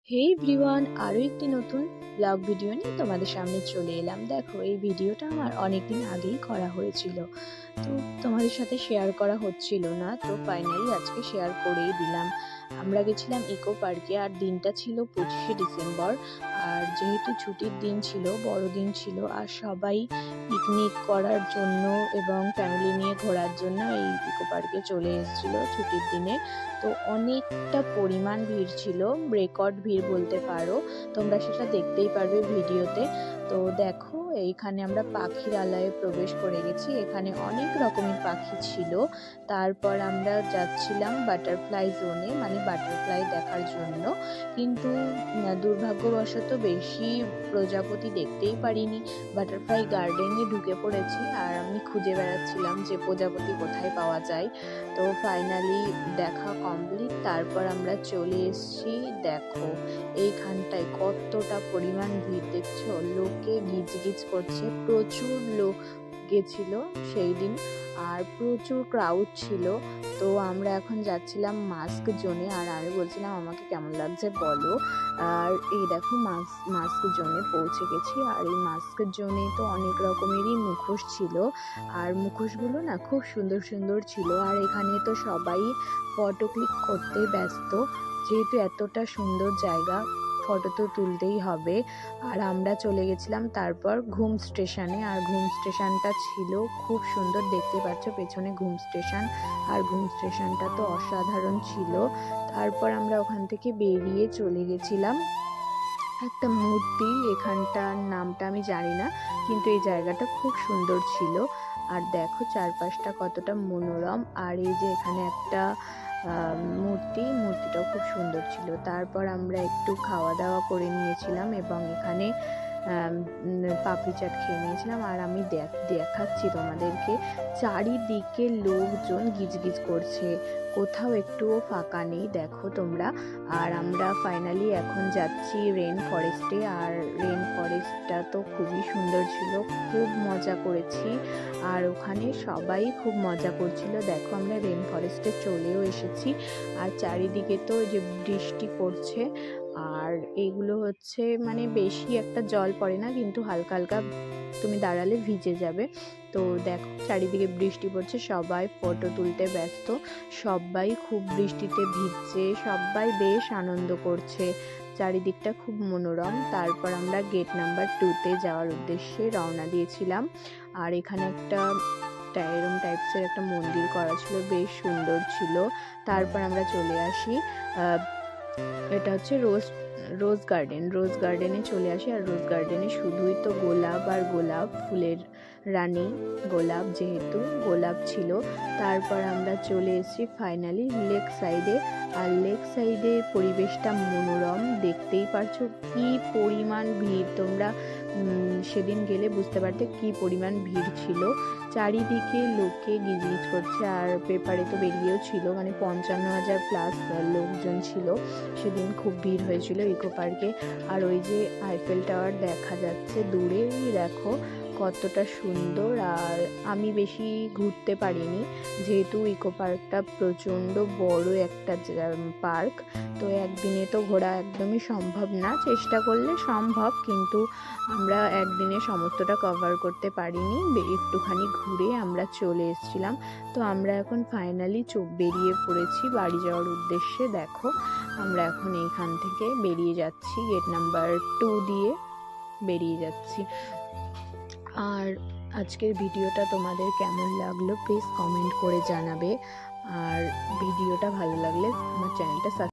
হে everyone, আরও একটি নতুন ব্লগ ভিডিও নিয়ে তোমাদের সামনে চলে এলাম। দেখো, এই ভিডিওটা আমার অনেকদিন আগেই করা হয়েছিল, তো তোমাদের সাথে শেয়ার করা হচ্ছিল না, তো ফাইনালি আজকে শেয়ার করেই দিলাম। আমরা গেছিলাম ইকো পার্কে, আর দিনটা ছিল 25শে ডিসেম্বর। আর যেহেতু ছুটির দিন ছিল, বড়দিন ছিল, আর সবাই পিকনিক করার জন্য এবং ফ্যামিলি নিয়ে ঘোরার জন্য এই ইকো পার্কে চলে এসেছিল ছুটির দিনে। তো অনেকটা পরিমাণ ভিড় ছিল, রেকর্ড ভিড় বলতে পারো, তোমরা সেটা দেখতেই পারবে ভিডিওতে। তো দেখো, এইখানে আমরা পাখির আলয়ে প্রবেশ করে গেছি, এখানে অনেক রকমের পাখি ছিল। তারপর আমরা যাচ্ছিলাম বাটারফ্লাই জোনে, মানে বাটারফ্লাই দেখার জন্য, কিন্তু দুর্ভাগ্যবশত বেশি প্রজাপতি দেখতেই পারিনি। বাটারফ্লাই গার্ডেনে ঢুকে পড়েছি, আর আমি খুঁজে বেড়াচ্ছিলাম যে প্রজাপতি কোথায় পাওয়া যায়। তো ফাইনালি দেখা কমপ্লিট, তারপর আমরা চলে এসেছি। দেখো, এইখানটায় কতটা পরিমাণ ভিড় দেখছো, লোকে গিজ গিজ করছে, প্রচুর লোক গেছিল সেই দিন, আর প্রচুর ক্রাউড ছিল। তো আমরা এখন যাচ্ছিলাম মাস্ক জোনে, আর আমি বলছিলাম আমাকে কেমন লাগছে বলো। আর এই দেখো, মাস্ক জোনে পৌঁছে গেছি। আর এই মাস্ক জোনে তো অনেক রকমেরই মুখোশ ছিল, আর মুখোশগুলো না খুব সুন্দর সুন্দর ছিল। আর এখানে তো সবাই ফটো ক্লিক করতে ব্যস্ত, যেহেতু এতটা সুন্দর জায়গা, ফটো তো তুলতেই হবে। আর আমরা চলে গেছিলাম তারপর ঘুম স্টেশনে, আর ঘুম স্টেশনটা ছিল খুব সুন্দর, দেখতে পাচ্ছ পেছনে ঘুম স্টেশন, আর ঘুম স্টেশনটা তো অসাধারণ ছিল। তারপর আমরা ওখান থেকে বেরিয়ে চলে গেছিলাম একটা মূর্তি, এখানটার নামটা আমি জানি না, কিন্তু এই জায়গাটা খুব সুন্দর ছিল। আর দেখো চারপাশটা কতটা মনোরম, আর এই যে এখানে একটা মূর্তিটাও খুব সুন্দর ছিল। তারপর আমরা একটু খাওয়া দাওয়া করে নিয়েছিলাম, এবং এখানে পাপড়ি চাট খেয়ে নিয়েছিলাম। আর আমি দেখাচ্ছি তোমাদেরকে, চারিদিকে লোকজন গিজগিজ করছে, কোথাও একটুও ফাঁকা নেই, দেখো তোমরা। আর আমরা ফাইনালি এখন যাচ্ছি রেন ফরেস্টে, আর রেন ফরেস্টটা তো খুবই সুন্দর ছিল, খুব মজা করেছি, আর ওখানে সবাই খুব মজা করছিল। দেখো, আমরা রেন ফরেস্টে চলেও এসেছি, আর চারিদিকে তো যে বৃষ্টি পড়ছে, আর এইগুলো হচ্ছে মানে বেশি একটা জল পড়ে না, কিন্তু হালকা হালকা তুমি দাঁড়ালে ভিজে যাবে। তো দেখো, চারিদিকে বৃষ্টি পড়ছে, সবাই ফটো তুলতে ব্যস্ত, সবাই খুব বৃষ্টিতে ভিজছে, সবাই বেশ আনন্দ করছে, চারিদিকটা খুব মনোরম। তারপর আমরা গেট নাম্বার 2-তে যাওয়ার উদ্দেশ্যে রওনা দিয়েছিলাম। আর এখানে একটা এরম টাইপসের একটা মন্দির করা ছিল, বেশ সুন্দর ছিল। তারপর আমরা চলে আসি, এটা হচ্ছে রোজ গার্ডেনে চলে আসি। আর রোজ গার্ডেনে শুধুই তো গোলাপ আর গোলাপ, ফুলের রানী গোলাপ, যেহেতু গোলাপ ছিল। তারপর আমরা চলে এসেছি ফাইনালি লেক সাইডে, আর লেক সাইডে পরিবেশটা মনোরম, দেখতেই পারছো কি পরিমাণ ভিড়, তোমরা সেদিন গেলে বুঝতে পারতে কি পরিমাণ ভিড় ছিল। চারিদিকে লোকে গিজগিজ করছে, আর পেপারে তো বেরিয়েও ছিল, মানে 55,000 প্লাস লোকজন ছিল সেদিন, খুব ভিড় হয়েছিল ইকো পার্কে। আর ওই যে আইফেল টাওয়ার দেখা যাচ্ছে দূরে, দেখো কতটা সুন্দর। আর আমি বেশি ঘুরতে পারিনি, যেহেতু ইকো পার্কটা প্রচণ্ড বড় একটা পার্ক, তো একদিনে তো ঘোরা একদমই সম্ভব না, চেষ্টা করলে সম্ভব, কিন্তু আমরা একদিনে সমস্তটা কভার করতে পারিনি, একটুখানি ঘুরে আমরা চলে এসেছিলাম। তো আমরা এখন ফাইনালি বেরিয়ে পড়েছি বাড়ি যাওয়ার উদ্দেশ্যে। দেখো, আমরা এখন এইখান থেকে বেরিয়ে যাচ্ছি, গেট নাম্বার 2 দিয়ে বেরিয়ে যাচ্ছি। আর আজকের ভিডিওটা তোমাদের কেমন লাগলো প্লিজ কমেন্ট করে জানাবে, আর ভিডিওটা ভালো লাগলে আমার চ্যানেলটা